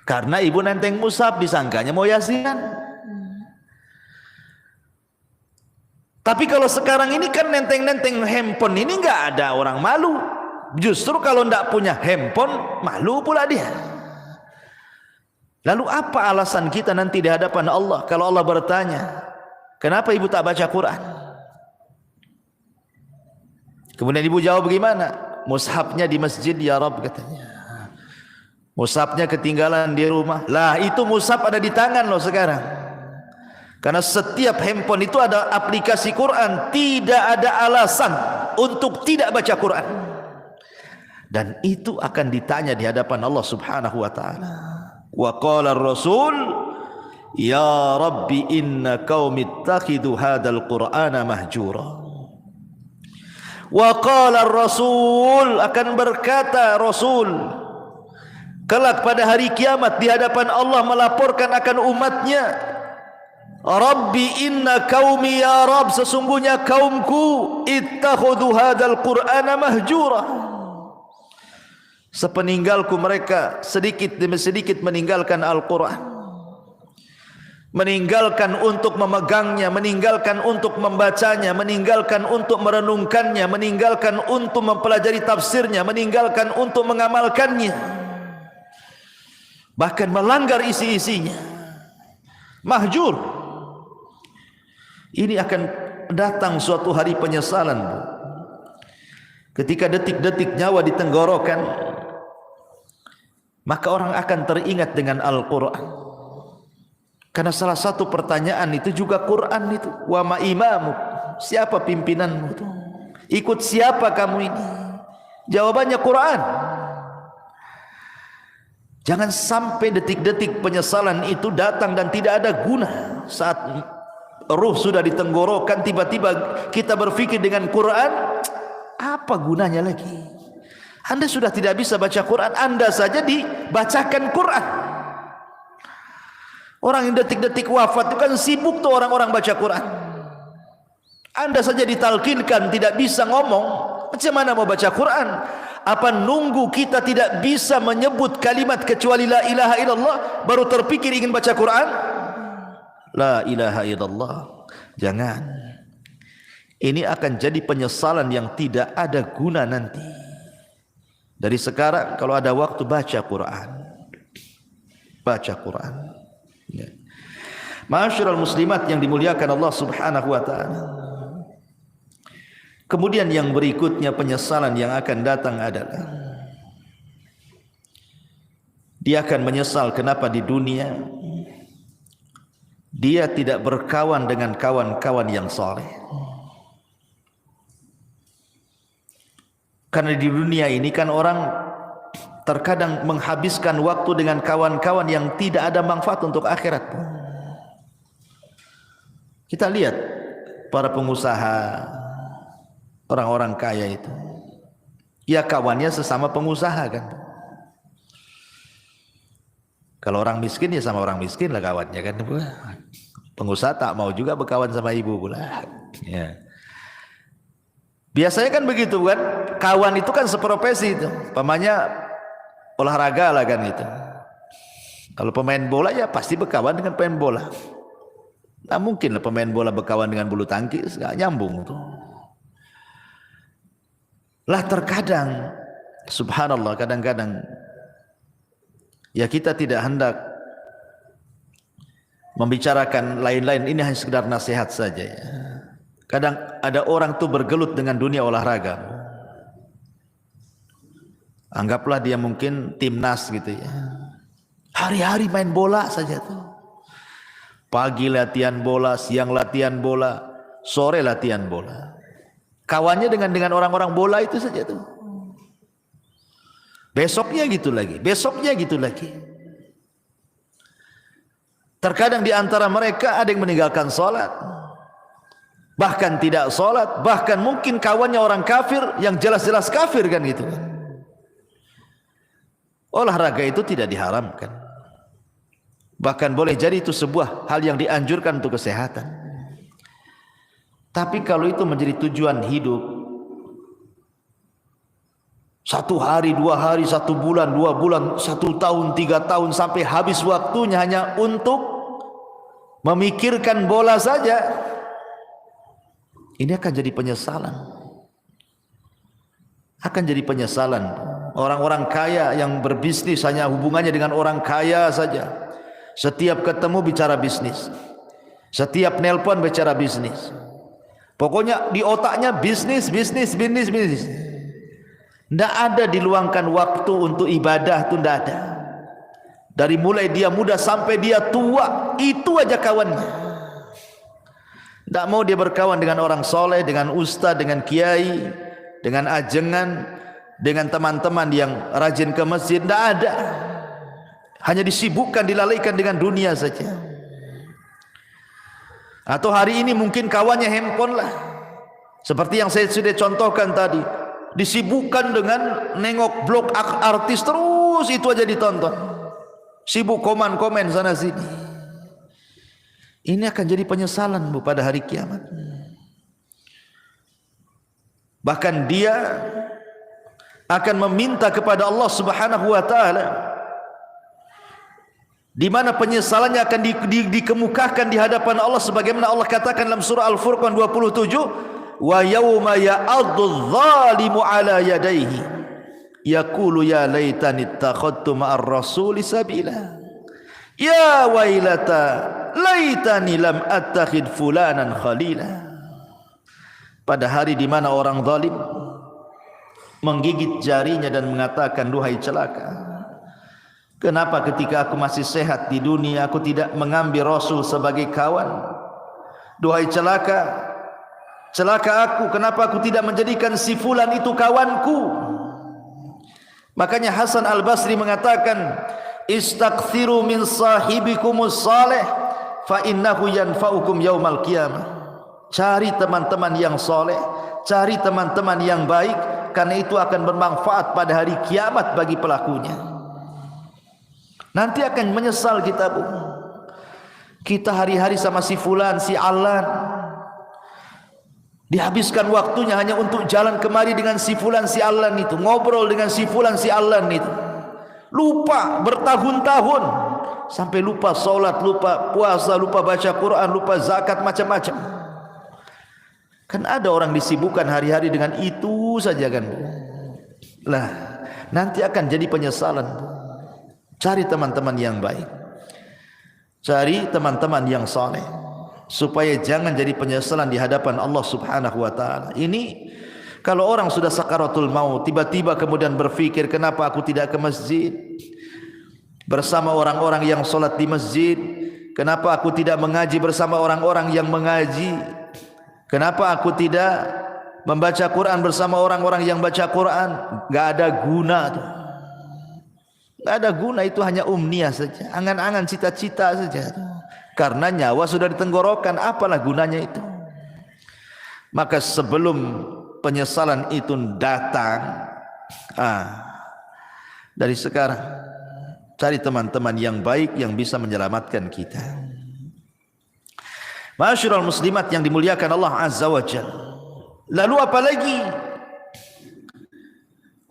Karena ibu nenteng mushaf, disangkanya mau yasinan. Tapi kalau sekarang ini kan nenteng-nenteng handphone ini nggak ada orang malu. Justru kalau ndak punya handphone malu pula dia. Lalu apa alasan kita nanti di hadapan Allah kalau Allah bertanya, kenapa ibu tak baca Quran? Kemudian ibu jawab bagaimana? Mushafnya di masjid ya Rabb katanya. Mushafnya ketinggalan di rumah. Lah itu mushaf ada di tangan loh sekarang. Karena setiap handphone itu ada aplikasi Quran. Tidak ada alasan untuk tidak baca Quran. Dan itu akan ditanya di hadapan Allah subhanahu wa ta'ala. Wa qala ar-rasul ya Rabbi inna qaumi ittakhidhu hadzal qur'ana mahjura. Wa qala ar-rasul, akan berkata Rasul kelak pada hari kiamat di hadapan Allah melaporkan akan umatnya, Rabbi inna qaumi ya Rabb, sesungguhnya kaumku ittakhadhu hadzal qur'ana mahjura. Sepeninggalku mereka sedikit demi sedikit meninggalkan Al-Quran, meninggalkan untuk memegangnya, meninggalkan untuk membacanya, meninggalkan untuk merenungkannya, meninggalkan untuk mempelajari tafsirnya, meninggalkan untuk mengamalkannya, bahkan melanggar isi-isinya. Mahjur. Ini akan datang suatu hari penyesalan, Bu. Ketika detik-detik nyawa di tenggorokan, maka orang akan teringat dengan Al-Quran. Karena salah satu pertanyaan itu juga Quran itu. Wa ma imamu, siapa pimpinanmu itu? Ikut siapa kamu ini? Jawabannya Quran. Jangan sampai detik-detik penyesalan itu datang dan tidak ada guna. Saat ruh sudah di tenggorokan, tiba-tiba kita berpikir dengan Quran, apa gunanya lagi? Anda sudah tidak bisa baca Quran, Anda saja dibacakan Quran. Orang yang detik-detik wafat itu kan sibuk tuh orang-orang baca Quran. Anda saja ditalkinkan tidak bisa ngomong, macam mana mau baca Quran? Apa nunggu kita tidak bisa menyebut kalimat kecuali la ilaha illallah baru terpikir ingin baca Quran? La ilaha illallah. Jangan. Ini akan jadi penyesalan yang tidak ada guna nanti. Dari sekarang kalau ada waktu baca Quran. Baca Quran. Ya. Ma'asyiral muslimat yang dimuliakan Allah subhanahu wa ta'ala. Kemudian yang berikutnya penyesalan yang akan datang adalah dia akan menyesal kenapa di dunia dia tidak berkawan dengan kawan-kawan yang saleh. Karena di dunia ini kan orang terkadang menghabiskan waktu dengan kawan-kawan yang tidak ada manfaat untuk akhirat. Kita lihat para pengusaha, orang-orang kaya itu, ya kawannya sesama pengusaha kan. Kalau orang miskin ya sama orang miskin lah kawannya kan. Pengusaha tak mau juga berkawan sama ibu pula. Ya. Biasanya kan begitu kan. Kawan itu kan seprofesi itu. Pamannya olahraga lah kan itu. Kalau pemain bola ya pasti berkawan dengan pemain bola. Nah mungkin lah pemain bola berkawan dengan bulu tangkis, gak nyambung tuh. Lah terkadang, subhanallah, kadang-kadang ya kita tidak hendak membicarakan lain-lain, ini hanya sekedar nasihat saja ya. Kadang ada orang tuh bergelut dengan dunia olahraga. Anggaplah dia mungkin timnas gitu ya. Hari-hari main bola saja tuh. Pagi latihan bola, siang latihan bola, sore latihan bola. Kawannya dengan orang-orang bola itu saja tuh. Besoknya gitu lagi, besoknya gitu lagi. Terkadang di antara mereka ada yang meninggalkan sholat, bahkan tidak sholat, bahkan mungkin kawannya orang kafir yang jelas-jelas kafir kan gitu. Olahraga itu tidak diharamkan, bahkan boleh jadi itu sebuah hal yang dianjurkan untuk kesehatan. Tapi kalau itu menjadi tujuan hidup, 1 hari, 2 hari, 1 bulan, 2 bulan, 1 tahun, 3 tahun, sampai habis waktunya hanya untuk memikirkan bola saja, ini akan jadi penyesalan. Akan jadi penyesalan. Orang-orang kaya yang berbisnis hanya hubungannya dengan orang kaya saja. Setiap ketemu bicara bisnis, setiap nelpon bicara bisnis. Pokoknya di otaknya bisnis, bisnis, bisnis, bisnis. Tidak ada diluangkan waktu untuk ibadah, itu tidak ada. Dari mulai dia muda sampai dia tua, itu aja kawannya. Tidak mau dia berkawan dengan orang soleh, dengan ustaz, dengan kiai, dengan ajengan, dengan teman-teman yang rajin ke masjid. Tidak ada. Hanya disibukkan, dilalaikan dengan dunia saja. Atau hari ini mungkin kawannya handphone lah, seperti yang saya sudah contohkan tadi. Disibukkan dengan nengok blog artis, terus itu aja ditonton. Sibuk komen-komen sana sini. Ini akan jadi penyesalan Bu pada hari kiamat. Bahkan dia akan meminta kepada Allah Subhanahu wa taala, di mana penyesalannya akan dikemukakan di hadapan Allah, sebagaimana Allah katakan dalam surah Al-Furqan 27, wa yauma ya'addu dzalimu ala yadayhi yaqulu ya laitani ittakhadtu ma'ar rasuli sabila ya wailata laitani lam attakhid fulanan khalila. Pada hari di mana orang zalim menggigit jarinya dan mengatakan, duhai celaka, kenapa ketika aku masih sehat di dunia aku tidak mengambil Rasul sebagai kawan? Duhai celaka, celaka aku, kenapa aku tidak menjadikan si fulan itu kawanku? Makanya Hasan Al-Basri mengatakan, istaghfiru min sahibikumus salih fa innahu yanfa'ukum yaumal qiyamah. Cari teman-teman yang soleh, cari teman-teman yang baik, karena itu akan bermanfaat pada hari kiamat bagi pelakunya. Nanti akan menyesal kita Bu. Kita hari-hari sama si fulan, si alan, dihabiskan waktunya hanya untuk jalan kemari dengan si fulan, si alan itu, ngobrol dengan si fulan, si alan itu. Lupa bertahun-tahun, sampai lupa sholat, lupa puasa, lupa baca Quran, lupa zakat, macam-macam. Kan ada orang disibukkan hari-hari dengan itu saja kan Bu. Lah nanti akan jadi penyesalan Bu. Cari teman-teman yang baik, cari teman-teman yang saleh, supaya jangan jadi penyesalan di hadapan Allah Subhanahu wa taala. Ini kalau orang sudah sakaratul maut, tiba-tiba kemudian berpikir, kenapa aku tidak ke masjid bersama orang-orang yang salat di masjid? Kenapa aku tidak mengaji bersama orang-orang yang mengaji? Kenapa aku tidak membaca Quran bersama orang-orang yang baca Quran? Gak ada guna tuh. Gak ada guna, itu hanya umniah saja, angan-angan, cita-cita saja. Karena nyawa sudah ditenggorokan, apalah gunanya itu? Maka sebelum penyesalan itu datang, dari sekarang Cari teman-teman yang baik yang bisa menyelamatkan kita. Ma'asyiral muslimat yang dimuliakan Allah Azza wa Jalla. Lalu apalagi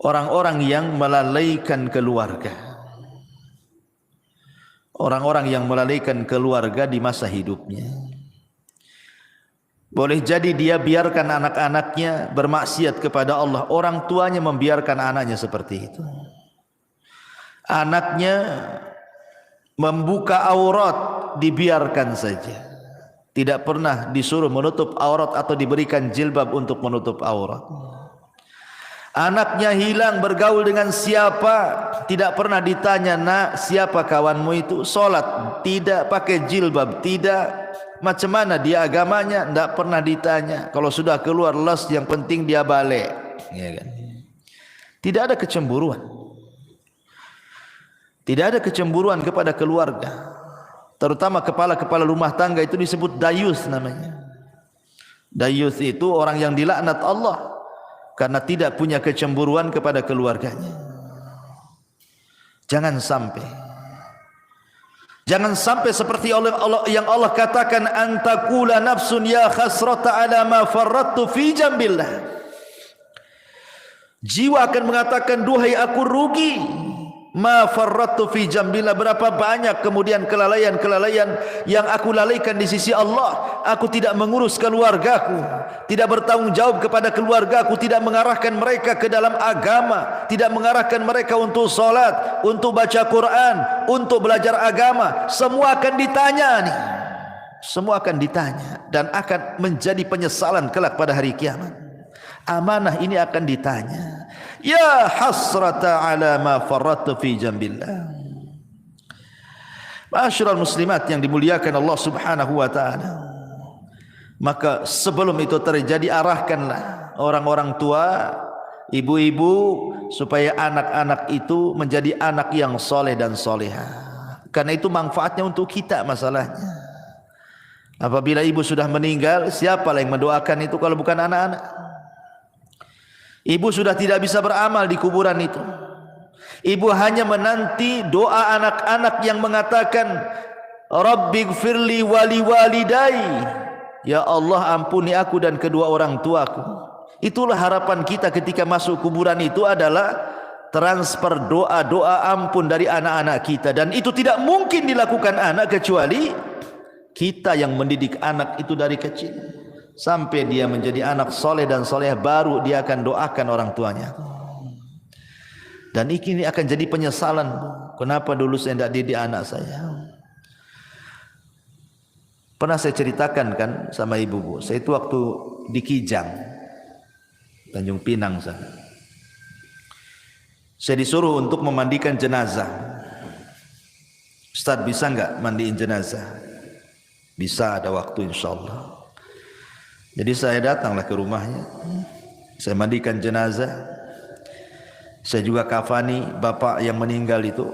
orang-orang yang melalaikan keluarga. Orang-orang yang melalaikan keluarga di masa hidupnya. Boleh jadi dia biarkan anak-anaknya bermaksiat kepada Allah. Orang tuanya membiarkan anaknya seperti itu. Anaknya membuka aurat dibiarkan saja. Tidak pernah disuruh menutup aurat atau diberikan jilbab untuk menutup aurat. Anaknya hilang bergaul dengan siapa, tidak pernah ditanya, nak siapa kawanmu itu, solat tidak, pakai jilbab tidak, macam mana dia agamanya, tidak pernah ditanya. Kalau sudah keluar les, yang penting dia balik, ya kan? Tidak ada kecemburuan, tidak ada kecemburuan kepada keluarga, terutama kepala-kepala rumah tangga itu disebut dayus namanya. Dayus itu orang yang dilaknat Allah karena tidak punya kecemburuan kepada keluarganya. Jangan sampai seperti Allah yang Allah katakan, antakula nafsun ya khasrata ala ma farrattu fi jambillah. Jiwa akan mengatakan, duhai aku rugi, ma farrattu fi jambillah, berapa banyak kemudian kelalaian-kelalaian yang aku lalaikan di sisi Allah. Aku tidak mengurus keluargaku, tidak bertanggung jawab kepada keluargaku, tidak mengarahkan mereka ke dalam agama, tidak mengarahkan mereka untuk salat, untuk baca Quran, untuk belajar agama. Semua akan ditanya nih. Semua akan ditanya dan akan menjadi penyesalan kelak pada hari kiamat. Amanah ini akan ditanya. Ya hasrata ala ma farrattu fi jambillah. Ma'asyiral muslimat yang dimuliakan Allah Subhanahu wa taala. Maka sebelum itu terjadi, arahkanlah orang-orang tua, ibu-ibu, supaya anak-anak itu menjadi anak yang soleh dan solehah. Karena itu manfaatnya untuk kita masalahnya. Apabila ibu sudah meninggal, siapa yang mendoakan itu kalau bukan anak-anak? Ibu sudah tidak bisa beramal di kuburan itu. Ibu hanya menanti doa anak-anak yang mengatakan, Rabbighfirli wali walidai. Ya Allah, ampuni aku dan kedua orang tuaku. Itulah harapan kita ketika masuk kuburan itu, adalah transfer doa-doa ampun dari anak-anak kita. Dan itu tidak mungkin dilakukan anak kecuali kita yang mendidik anak itu dari kecil sampai dia menjadi anak soleh dan soleh, baru dia akan doakan orang tuanya. Dan ini akan jadi penyesalan, kenapa dulu saya tidak didik anak saya. Pernah saya ceritakan kan sama ibu, bu, saya itu waktu di Kijang, Tanjung Pinang sana, saya disuruh untuk memandikan jenazah. Ustaz, bisa enggak mandiin jenazah? Bisa, ada waktu insyaallah. Jadi saya datanglah ke rumahnya, saya mandikan jenazah, saya juga kafani bapak yang meninggal itu,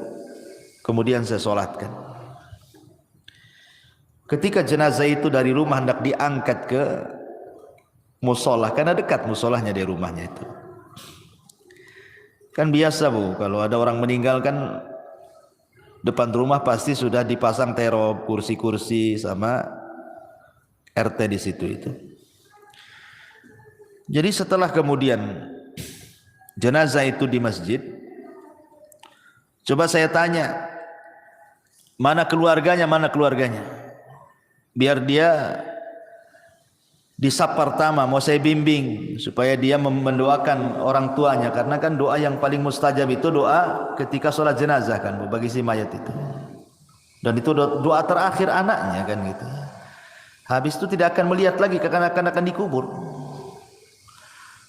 kemudian saya solatkan. Ketika jenazah itu dari rumah hendak diangkat ke musola, karena dekat musolahnya dari rumahnya itu. Kan biasa, bu, kalau ada orang meninggal kan depan rumah pasti sudah dipasang terop, kursi-kursi sama RT di situ itu. Jadi setelah kemudian jenazah itu di masjid, coba saya tanya, mana keluarganya, mana keluarganya? Biar dia di saf pertama mau saya bimbing supaya dia mendoakan orang tuanya, karena kan doa yang paling mustajab itu doa ketika sholat jenazah kan, bagi si mayat itu. Dan itu doa terakhir anaknya kan gitu. Habis itu tidak akan melihat lagi kekanak-kanakan dikubur.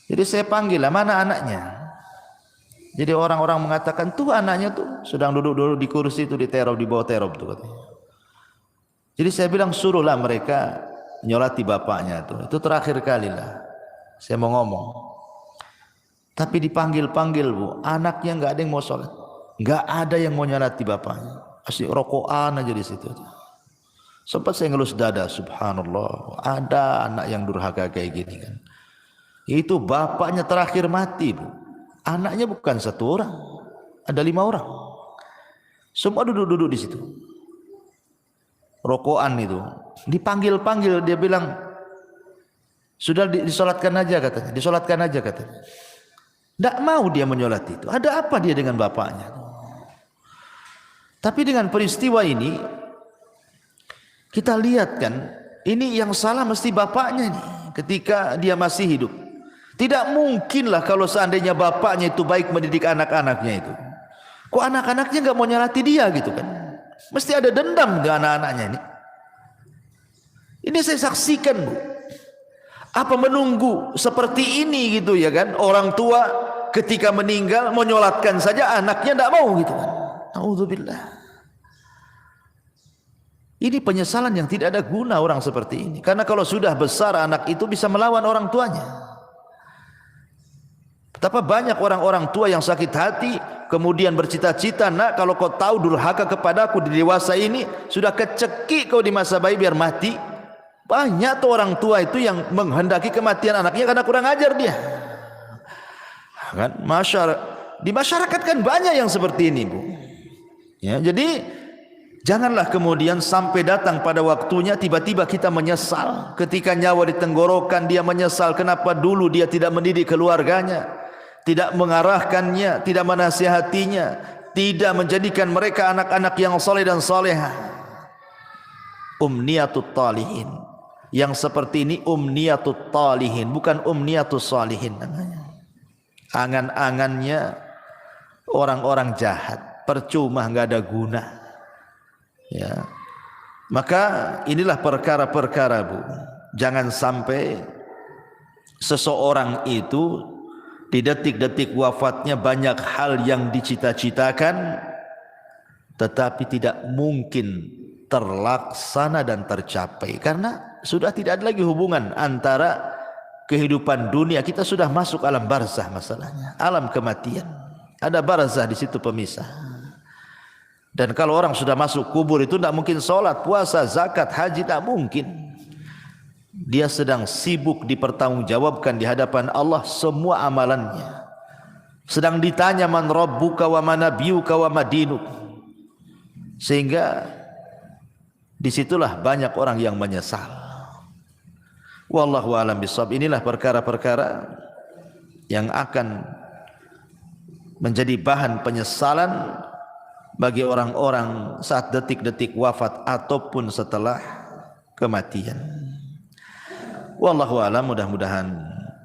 Jadi saya panggil lah, mana anaknya? Jadi orang-orang mengatakan, tuh anaknya tuh sedang duduk-duduk di kursi itu, di terop, di bawah terop tuh katanya. Jadi saya bilang, suruhlah mereka nyolati bapaknya tuh. Itu terakhir kali lah saya mau ngomong. Tapi dipanggil-panggil, bu, anaknya nggak ada yang mau sholat, nggak ada yang mau nyolati bapaknya, asli rokokan aja di situ. Sempat saya ngelus dada, subhanallah, ada anak yang durhaka kayak gini kan. Itu bapaknya terakhir mati, bu. Anaknya bukan satu orang, ada 5 orang. Semua duduk-duduk di situ. Rokokan itu. Dipanggil-panggil, dia bilang, sudah disolatkan aja katanya. Disolatkan aja katanya. Tidak mau dia menyolat itu. Ada apa dia dengan bapaknya? Tapi dengan peristiwa ini, kita lihat kan, ini yang salah mesti bapaknya nih, ketika dia masih hidup. Tidak mungkinlah kalau seandainya bapaknya itu baik mendidik anak-anaknya itu. Kok anak-anaknya nggak mau nyalati dia gitu kan? Mesti ada dendam ke anak-anaknya ini. Ini saya saksikan, Bu. Apa menunggu seperti ini gitu ya kan? Orang tua ketika meninggal menyolatkan saja anaknya tidak mau gitu kan? Nauzubillah. Ini penyesalan yang tidak ada guna orang seperti ini. Karena kalau sudah besar anak itu bisa melawan orang tuanya. Betapa banyak orang-orang tua yang sakit hati kemudian bercita-cita, nak kalau kau tahu durhaka kepadaku di dewasa ini, sudah kecekik kau di masa bayi biar mati. Banyak tuh orang tua itu yang menghendaki kematian anaknya karena kurang ajar dia. Kan di masyarakat kan banyak yang seperti ini, Bu. Ya, jadi janganlah kemudian sampai datang pada waktunya tiba-tiba kita menyesal. Ketika nyawa di tenggorokan dia menyesal kenapa dulu dia tidak mendidik keluarganya, tidak mengarahkannya, tidak menasihatinya, tidak menjadikan mereka anak-anak yang saleh dan salehah. Umniyatut talihin. Yang seperti ini umniyatut talihin, bukan umniyatus salihin namanya. Angan-angannya orang-orang jahat, percuma, enggak ada guna. Ya. Maka inilah perkara-perkara, Bu. Jangan sampai seseorang itu di detik-detik wafatnya banyak hal yang dicita-citakan tetapi tidak mungkin terlaksana dan tercapai karena sudah tidak ada lagi hubungan antara kehidupan dunia. Kita sudah masuk alam barzah, masalahnya alam kematian, ada barzah di situ pemisah. Dan kalau orang sudah masuk kubur itu tidak mungkin sholat, puasa, zakat, haji, tak mungkin. Dia sedang sibuk dipertanggungjawabkan di hadapan Allah semua amalannya. Sedang ditanya man rabbuka wa man nabiyuka wa madinuk. Sehingga disitulah banyak orang yang menyesal. Wallahu a'lam bishawab. Inilah perkara-perkara yang akan menjadi bahan penyesalan bagi orang-orang saat detik-detik wafat ataupun setelah kematian. Wallahu a'lam, mudah-mudahan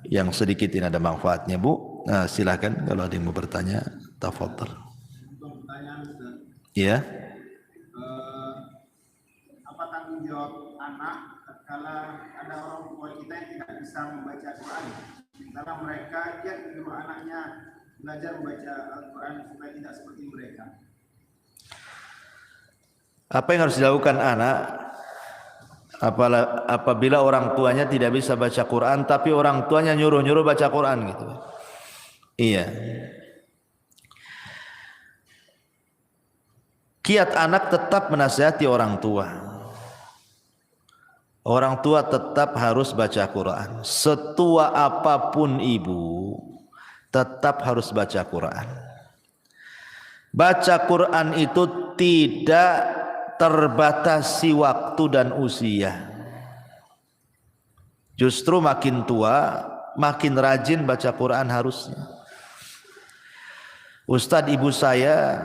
yang sedikit ini ada manfaatnya, Bu. Nah, silakan kalau ada yang mau bertanya, tafadhal. Iya. Apa tanggung jawab anak tatkala ada orang tua kita yang tidak bisa membaca Al-Quran? Sementara mereka giat menyuruh anaknya belajar membaca Al-Quran supaya tidak seperti mereka. Apa yang harus dilakukan anak apabila orang tuanya tidak bisa baca Quran tapi orang tuanya nyuruh-nyuruh baca Quran gitu? Iya. Kiat anak tetap menasihati orang tua. Orang tua tetap harus baca Quran. Setua apapun ibu, tetap harus baca Quran. Baca Quran itu tidak terbatasi waktu dan usia. Justru makin tua, makin rajin baca Quran harusnya. Ustadz, ibu saya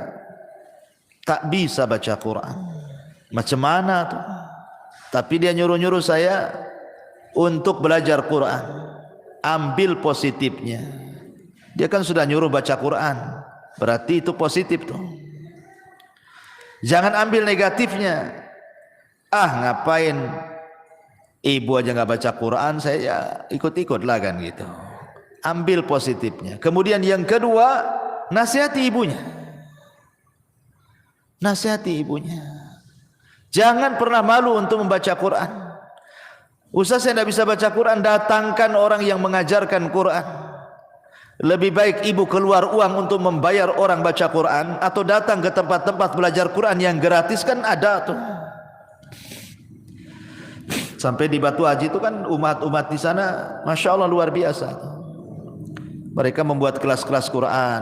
tak bisa baca Quran. Macam mana tuh? Tapi dia nyuruh-nyuruh saya untuk belajar Quran. Ambil positifnya. Dia kan sudah nyuruh baca Quran, berarti itu positif tuh. Jangan ambil negatifnya. Ah, ngapain ibu aja nggak baca Quran, saya ikut-ikut lah kan gitu. Ambil positifnya. Kemudian yang kedua, nasihati ibunya. Nasihati ibunya. Jangan pernah malu untuk membaca Quran. Ustaz, saya tidak bisa baca Quran, datangkan orang yang mengajarkan Quran. Lebih baik ibu keluar uang untuk membayar orang baca Quran atau datang ke tempat-tempat belajar Quran yang gratis, kan ada tuh. Sampai di Batu Haji itu kan umat-umat di sana, masya Allah luar biasa. Mereka membuat kelas-kelas Quran.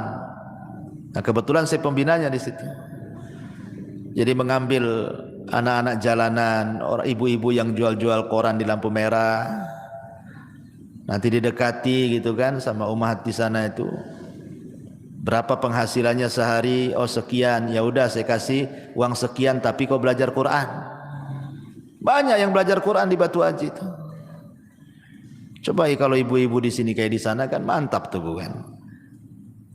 Nah, kebetulan saya pembinanya di situ. Jadi mengambil anak-anak jalanan, orang ibu-ibu yang jual-jual koran di lampu merah, nanti didekati gitu kan sama umat di sana itu, berapa penghasilannya sehari? Oh sekian, ya udah saya kasih uang sekian tapi kau belajar Quran. Banyak yang belajar Quran di Batu Haji itu. Coba kalau ibu-ibu di sini kayak di sana kan mantap tuh bukan?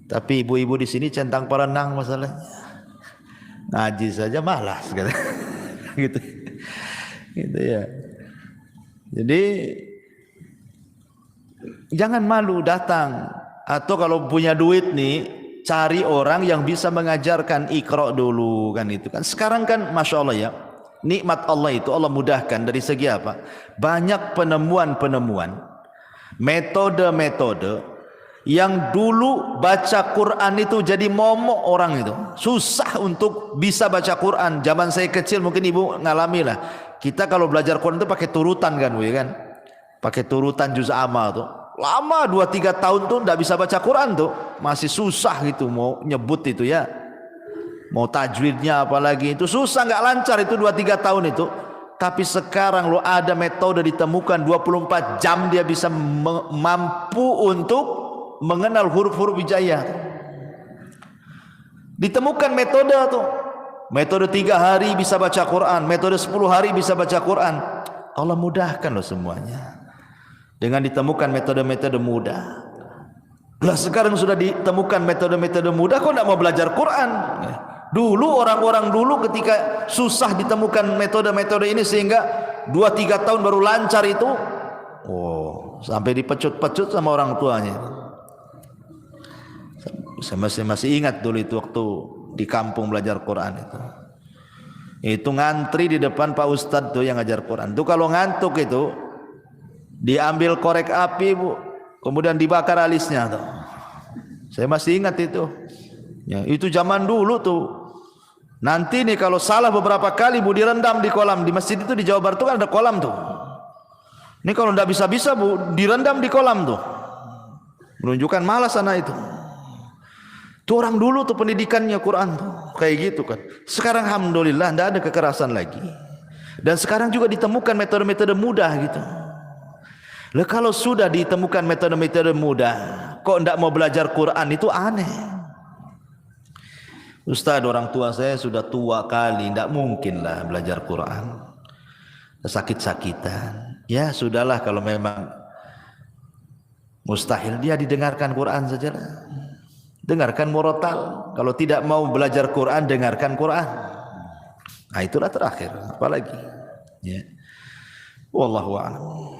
Tapi ibu-ibu di sini centang perenang masalahnya. Ngaji saja malas gitu. Gitu ya. Jadi jangan malu datang, atau kalau punya duit nih cari orang yang bisa mengajarkan Iqra dulu kan itu kan. Sekarang kan Masya Allah ya, nikmat Allah itu Allah mudahkan dari segi apa? Banyak penemuan-penemuan, metode-metode yang dulu baca Quran itu jadi momok orang itu. Susah untuk bisa baca Quran. Zaman saya kecil mungkin ibu ngalami lah. Kita kalau belajar Quran itu pakai turutan kan, Bu ya kan? Pakai turutan juz amma tuh. Lama 2-3 tahun tuh enggak bisa baca Quran tuh. Masih susah gitu mau nyebut itu ya. Mau tajwidnya apalagi itu susah, enggak lancar itu 2-3 tahun itu. Tapi sekarang lo ada metode ditemukan 24 jam dia bisa mampu untuk mengenal huruf-huruf hijaiyah. Ditemukan metode tuh. Metode 3 hari bisa baca Quran, metode 10 hari bisa baca Quran. Allah mudahkan loh semuanya. Dengan ditemukan metode-metode mudah. Lah sekarang sudah ditemukan metode-metode mudah, kok enggak mau belajar Quran? Dulu orang-orang dulu ketika susah ditemukan metode-metode ini sehingga 2-3 tahun baru lancar itu. Oh, sampai dipecut-pecut sama orang tuanya. Saya masih ingat dulu itu waktu di kampung belajar Quran itu ngantri di depan Pak Ustadz tuh yang ngajar Quran tuh, kalau ngantuk itu diambil korek api Bu, kemudian dibakar alisnya tuh. Saya masih ingat itu ya, itu zaman dulu tuh. Nanti nih kalau salah beberapa kali Bu direndam di kolam. Di masjid itu di Jawa Barat tuh kan ada kolam tuh. Ini kalau ndak bisa-bisa Bu direndam di kolam tuh, menunjukkan malas anak itu. Itu orang dulu tuh pendidikannya Quran tuh kayak gitu kan. Sekarang alhamdulillah tidak ada kekerasan lagi. Dan sekarang juga ditemukan metode-metode mudah gitu. Lah kalau sudah ditemukan metode-metode mudah, kok tidak mau belajar Quran, itu aneh. Ustaz, orang tua saya sudah tua kali, tidak mungkin lah belajar Quran. Sakit-sakitan. Ya sudahlah, kalau memang mustahil dia didengarkan Quran sajalah. Dengarkan murotal. Kalau tidak mau belajar Quran, dengarkan Quran. Nah itulah terakhir. Apalagi ya. Wallahu a'lam.